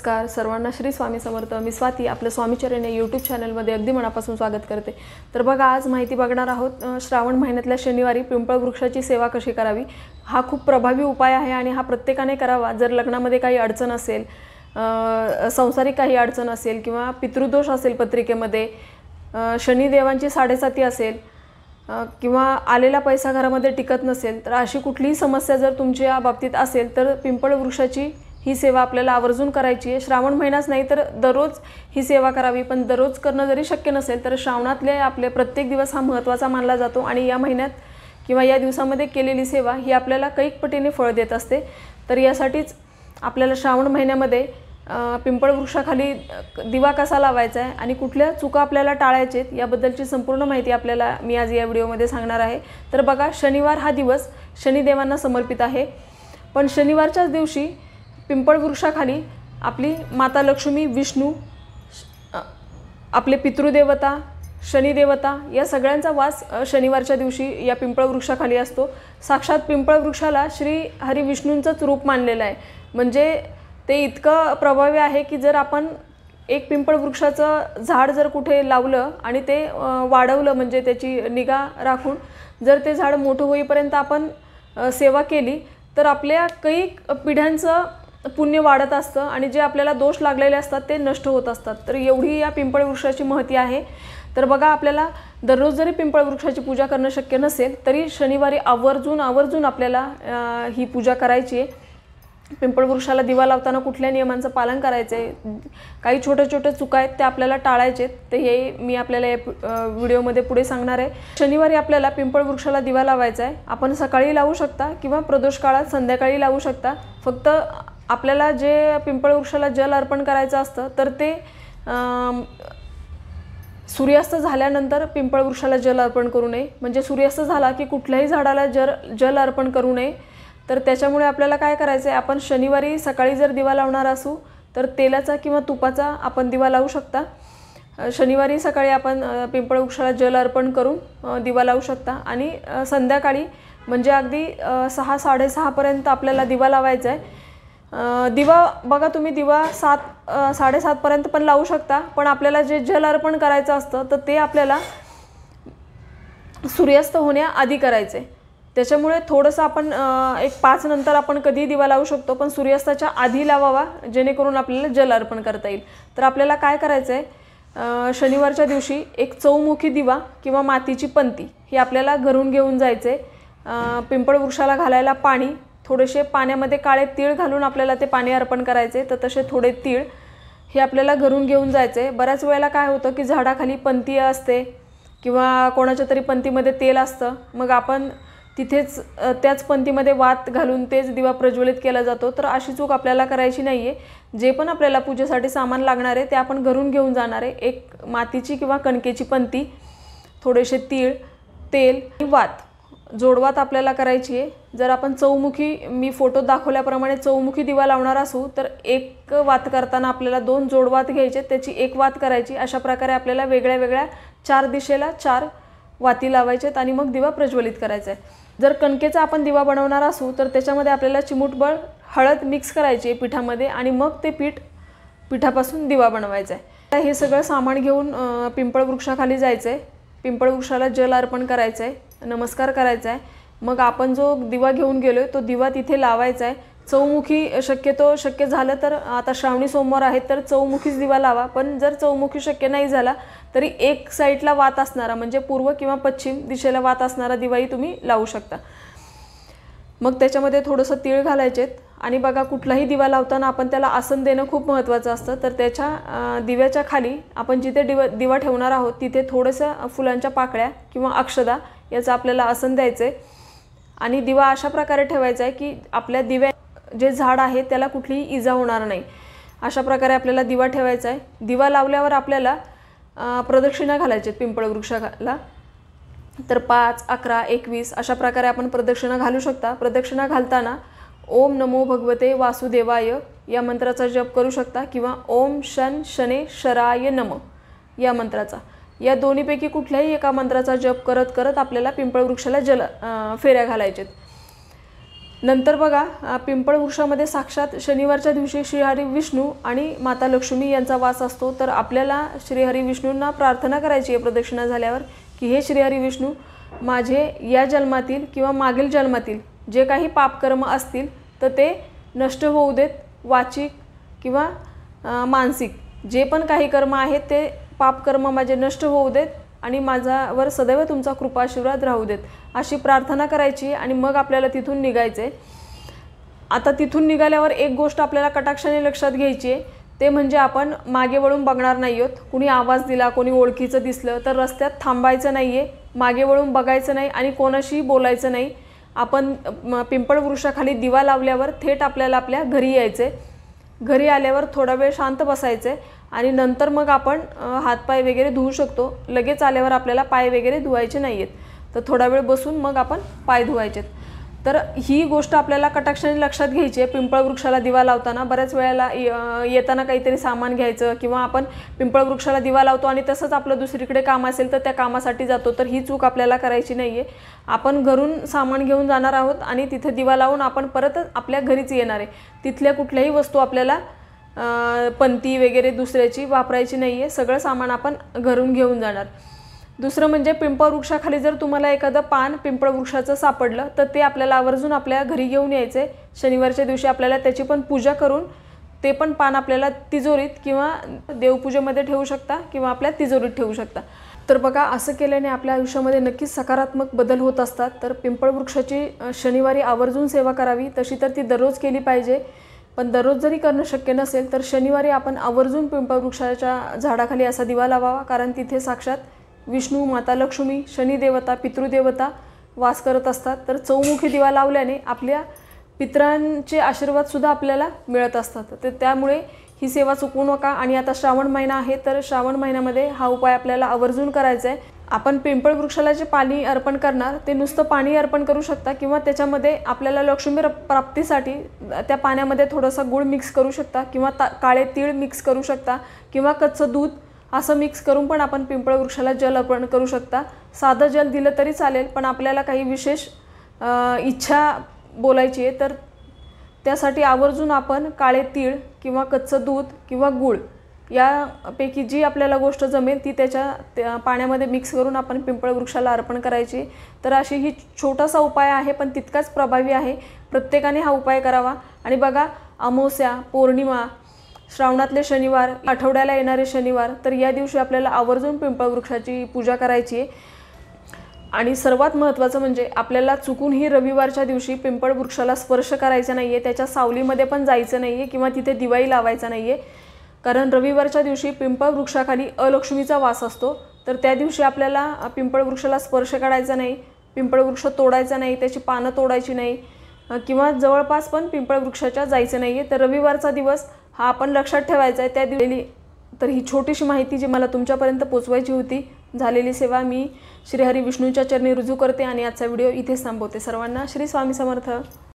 नमस्कार सर्वांना श्री स्वामी समर्थ। मी स्वाती आपल्या स्वामीचरण या यूट्यूब चॅनलमध्ये अगदी मनापासून स्वागत करते। तर बघा, आज माहिती बघणार आहोत श्रावण महिन्यातल्या शनिवारी पिंपळ वृक्षाची सेवा कशी करावी। हा खूप प्रभावी उपाय आहे आणि हा प्रत्येकाने करावा। जर लग्नामध्ये काही अडचण असेल, संसारिक काही अडचण असेल किंवा पितृदोष असेल, पत्रिकेमध्ये शनिदेवांची साडेसाती असेल किंवा आलेला पैसा घरामध्ये टिकत नसेल, तर अशी कुठलीही समस्या जर तुमच्या बाबतीत असेल तर पिंपळ वृक्षाची ही सेवा आपल्याला आवर्जून करायची आहे। श्रावण महिनाच नाही तर दररोज ही सेवा करावी, पण दररोज करणं जरी शक्य नसेल तर श्रावणातले आपले प्रत्येक दिवस हा महत्त्वाचा मानला जातो आणि या महिन्यात किंवा या दिवसामध्ये केलेली सेवा ही आपल्याला कैक पटीने फळ देत असते। तर यासाठीच आपल्याला श्रावण महिन्यामध्ये पिंपळ वृक्षाखाली दिवा कसा लावायचा आहे आणि कुठल्या चुका आपल्याला टाळायच्या आहेत याबद्दलची संपूर्ण माहिती आपल्याला मी आज या व्हिडिओमध्ये सांगणार आहे। तर बघा, शनिवार हा दिवस शनिदेवांना समर्पित आहे, पण शनिवारच्याच दिवशी पिंपळ वृक्षाखाली आपली माता लक्ष्मी, विष्णू, आपले पितृदेवता, शनिदेवता या सगळ्यांचा वास शनिवारच्या दिवशी या पिंपळ वृक्षाखाली असतो। साक्षात पिंपळ वृक्षाला श्री हरी विष्णूंचंच रूप मानलेलं आहे। म्हणजे ते इतकं प्रभावी आहे की जर आपण एक पिंपळ वृक्षाचं झाड जर कुठे लावलं आणि ते वाढवलं, म्हणजे त्याची निगा राखून जर ते झाड मोठं होईपर्यंत आपण सेवा केली तर आपल्या कैक पिढ्यांचं पुण्य वाढत असतं आणि जे आपल्याला दोष लागलेले असतात ते नष्ट होत असतात। तर एवढी या पिंपळ वृक्षाची महती आहे। तर बघा, आपल्याला दररोज जरी पिंपळ वृक्षाची पूजा करणं शक्य नसेल तरी शनिवारी आवर्जून आपल्याला ही पूजा करायची आहे। पिंपळ वृक्षाला दिवा लावताना कुठल्या नियमांचं पालन करायचं आहे, काही छोटे चुका आहेत त्या आपल्याला टाळायचे आहेत, ते हे मी आपल्याला या व्हिडिओमध्ये पुढे सांगणार आहे। शनिवारी आपल्याला पिंपळ वृक्षाला दिवा लावायचा आहे। आपण सकाळी लावू शकता किंवा प्रदोष काळात संध्याकाळी लावू शकता। फक्त आपल्याला जे पिंपळ वृक्षाला जल अर्पण करायचं असतं तर ते सूर्यास्त झाल्यानंतर पिंपळ वृक्षाला जल अर्पण करू नये। म्हणजे सूर्यास्त झाला की कुठल्याही झाडाला जल अर्पण करू नये। तर त्याच्यामुळे आपल्याला काय करायचं आहे, आपण शनिवारी सकाळी जर दिवा लावणार असू तर तेलाचा किंवा तुपाचा आपण दिवा लावू शकता। शनिवारी सकाळी आपण पिंपळ वृक्षाला जल अर्पण करून दिवा लावू शकता आणि संध्याकाळी म्हणजे अगदी 6-6:30 पर्यंत आपल्याला दिवा लावायचा आहे। दिवा बघा, तुम्ही दिवा 7-7:30 पर्यंत पण लावू शकता, पण आपल्याला जे जल अर्पण करायचं असतं तर ते आपल्याला सूर्यास्त होण्याआधी करायचं आहे। त्याच्यामुळे थोडंसं आपण 5 नंतर आपण कधी दिवा लावू शकतो, पण सूर्यास्ताच्या आधी लावावा जेणेकरून आपल्याला जल अर्पण करता येईल। तर आपल्याला काय करायचं आहे, शनिवारच्या दिवशी एक चौमुखी दिवा किंवा मातीची पंती ही आपल्याला घरून घेऊन जायचं आहे। पिंपळ वृक्षाला घालायला पाणी, थोडेसे पाण्यामध्ये काळे तीळ घालून आपल्याला ते पाणी अर्पण करायचे। तर तसे थोडे तीळ हे आपल्याला घरून घेऊन जायचे। बऱ्याच वेळेला काय होतं की झाडाखाली पंती असते किंवा कोणाच्या तरी पंतीमध्ये तेल असतं, मग आपण तिथेच त्याच पंतीमध्ये वात घालून तेच दिवा प्रज्वलित केला जातो। तर अशी चूक आपल्याला करायची नाही आहे। जे पण आपल्याला पूजेसाठी सामान लागणार आहे ते आपण घरून घेऊन जाणार आहे। एक मातीची किंवा कणकेची पंती, थोडेसे तीळ, तेल आणि वात, जोडवात आपल्याला करायची आहे। जर आपण चौमुखी, मी फोटो दाखवल्याप्रमाणे चौमुखी दिवा लावणार असू तर एक वात करताना आपल्याला 2 जोडवात घ्यायचे, त्याची एक वात करायची। अशा प्रकारे आपल्याला वेगळ्या 4 दिशेला 4 वाती लावायच्यात आणि मग दिवा प्रज्वलित करायचा आहे। जर कणकेचा आपण दिवा बनवणार असू तर त्याच्यामध्ये आपल्याला चिमूटभर हळद मिक्स करायची आहे पिठामध्ये आणि मग ते पिठापासून दिवा बनवायचा आहे। हे सगळं सामान घेऊन पिंपळ वृक्षाखाली जायचं आहे, पिंपळ वृक्षाला जल अर्पण करायचं आहे, नमस्कार करायचा आहे। मग आपण जो दिवा घेऊन गेलोय तो दिवा तिथे लावायचा आहे। चौमुखी शक्य झालं तर, आता श्रावणी सोमवार आहेत तर चौमुखीच दिवा लावा, पण जर चौमुखी शक्य नाही झाला तरी एक साईडला वात असणारा, म्हणजे पूर्व किंवा पश्चिम दिशेला वात असणारा दिवाही तुम्ही लावू शकता। मग त्याच्यामध्ये थोडंसं तीळ घालायचेत आणि बघा, कुठलाही दिवा लावताना आपण त्याला आसन देणं खूप महत्त्वाचं असतं। तर त्याच्या दिव्याच्या खाली आपण जिथे दिवा ठेवणार आहोत तिथे थोडंसं फुलांच्या पाकळ्या किंवा अक्षदा याचं आपल्याला आसन द्यायचं आहे आणि दिवा अशा प्रकारे ठेवायचा आहे की आपल्या दिव्या जे झाड आहे त्याला कुठलीही इजा होणार नाही। अशा प्रकारे आपल्याला दिवा ठेवायचा आहे। दिवा लावल्यावर आपल्याला प्रदक्षिणा घालायचे पिंपळ वृक्षाला। तर 5, 11, 21 अशा प्रकारे आपण प्रदक्षिणा घालू शकता। प्रदक्षिणा घालताना ओम नमो भगवते वासुदेवाय या मंत्राचा जप करू शकता किंवा ओम शनेश्वराय नमः या मंत्राचा, या दोन्हीपैकी कुठल्याही एका मंत्राचा जप करत आपल्याला पिंपळ वृक्षाला फेऱ्या घालायचेत। नंतर बघा पिंपळ वृक्षामध्ये साक्षात शनिवारच्या दिवशी श्रीहरी विष्णू आणि माता लक्ष्मी यांचा वास असतो। तर आपल्याला श्रीहरी विष्णूंना प्रार्थना करायची आहे प्रदक्षिणा झाल्यावर की हे श्रीहरी विष्णू, माझे या जन्मातील किंवा मागील जन्मातील जे काही पापकर्म असतील तर ते नष्ट होऊ देत, वाचिक किंवा मानसिक जे पण काही कर्म आहेत ते पापकर्म माझे नष्ट होऊ देत आणि माझ्यावर सदैव तुमचा कृपाशीर्वाद राहू देत, अशी प्रार्थना करायची आणि मग आपल्याला तिथून निघायचे। आता तिथून निघाल्यावर एक गोष्ट आपल्याला कटाक्षाने लक्षात घ्यायची आहे, ते म्हणजे आपण मागे वळून बघणार नाही आहोत। कुणी आवाज दिला, कोणी ओळखीचं दिसलं तर रस्त्यात थांबायचं नाही आहे, मागे वळून बघायचं नाही आणि कोणाशीही बोलायचं नाही। आपण पिंपळ वृक्षाखाली दिवा लावल्यावर थेट आपल्याला आपल्या घरी यायचे। घरी आल्यावर थोडा वेळ शांत बसायचे आणि नंतर मग आपण हातपाय वगैरे धुवू शकतो। लगेच आल्यावर आपल्याला पाय वगैरे धुवायचे नाही आहेत, तर थोडा वेळ बसून मग आपण पाय धुवायचे। तर ही गोष्ट आपल्याला कटाक्षाने लक्षात घ्यायची आहे। पिंपळ वृक्षाला दिवा लावताना बऱ्याच वेळेला येताना काहीतरी सामान घ्यायचं किंवा आपण पिंपळ वृक्षाला दिवा लावतो आणि तसंच आपलं दुसरीकडे काम असेल तर त्या कामासाठी जातो, तर ही चूक आपल्याला करायची नाही आहे। आपण घरून सामान घेऊन जाणार आहोत आणि तिथे दिवा लावून आपण परत आपल्या घरीच येणार आहे। तिथल्या कुठल्याही वस्तू आपल्याला पंती वगैरे दुसऱ्याची वापरायची नाही आहे, सगळं सामान आपण घरून घेऊन जाणार। दुसरं म्हणजे पिंपळ वृक्षाखाली जर तुम्हाला एखादं पान पिंपळ वृक्षाचं सापडलं तर ते आपल्याला आवर्जून आपल्या घरी घेऊन यायचे। शनिवारच्या दिवशी आपल्याला त्याची पण पूजा करून ते पण पान आपल्याला तिजोरीत किंवा देवपूजेमध्ये ठेवू शकता किंवा आपल्या तिजोरीत ठेवू शकता। तर बघा, असं केल्याने आपल्या आयुष्यामध्ये नक्कीच सकारात्मक बदल होत असतात। तर पिंपळ वृक्षाची शनिवारी आवर्जून सेवा करावी, तशी तर ती दररोज केली पाहिजे, पण दररोज जरी करणं शक्य नसेल तर शनिवारी आपण आवर्जून पिंपळ वृक्षाच्या झाडाखाली असा दिवा लावावा, कारण तिथे साक्षात विष्णू, माता लक्ष्मी, शनिदेवता, पितृदेवता वास करत असतात। तर चौमुखी दिवा लावल्याने आपल्या पितरांचे आशीर्वादसुद्धा आपल्याला मिळत असतात। तर त्यामुळे ही सेवा चुकवू नका। आणि आता श्रावण महिना आहे, तर श्रावण महिन्यामध्ये हा उपाय आपल्याला आवर्जून करायचा आहे। आपण पिंपळ वृक्षाला जे पाणी अर्पण करणार ते नुसतं पाणी अर्पण करू शकता किंवा त्याच्यामध्ये आपल्याला लक्ष्मी प्राप्तीसाठी त्या पाण्यामध्ये थोडासा गुळ मिक्स करू शकता किंवा काळे तीळ मिक्स करू शकता किंवा कच्चं दूध असं मिक्स करून पण आपण पिंपळ वृक्षाला जल अर्पण करू शकता। साधं जल दिलं तरी चालेल, पण आपल्याला काही विशेष इच्छा बोलायची आहे तर त्यासाठी आवर्जून आपण काळे तीळ किंवा कच्चं दूध किंवा गूळ यापैकी जी आपल्याला गोष्ट जमेल ती त्या पाण्यामध्ये मिक्स करून आपण पिंपळ वृक्षाला अर्पण करायची। तर अशी ही छोटासा उपाय आहे, पण तितकाच प्रभावी आहे। प्रत्येकाने हा उपाय करावा। आणि बघा, अमावस्या, पौर्णिमा, श्रावणातले शनिवार, आठवड्याला येणारे शनिवार, तर या दिवशी आपल्याला आवर्जून पिंपळ वृक्षाची पूजा करायची आहे। आणि सर्वात महत्त्वाचं म्हणजे आपल्याला चुकूनही रविवारच्या दिवशी पिंपळ वृक्षाला स्पर्श करायचा नाही आहे, त्याच्या सावलीमध्ये पण जायचं नाही आहे किंवा तिथे दिवाही लावायचा नाही आहे, कारण रविवारच्या दिवशी पिंपळ वृक्षाखाली अलक्ष्मीचा वास असतो। तर त्या दिवशी आपल्याला पिंपळ वृक्षाला स्पर्श करायचा नाही, पिंपळ वृक्ष तोडायचा नाही, त्याची पानं तोडायची नाही किंवा जवळपास पण पिंपळ वृक्षाच्या जायचं नाही आहे। तर रविवारचा दिवस हा आपण लक्षात ठेवायचा आहे त्या दिवशी। तर ही छोटीशी माहिती जी मला तुमच्यापर्यंत पोचवायची होती, झालेली सेवा मी श्रीहरी विष्णूच्या चरणी रुजू करते आणि आजचा व्हिडिओ इथेच थांबवते। सर्वांना श्री स्वामी समर्थ।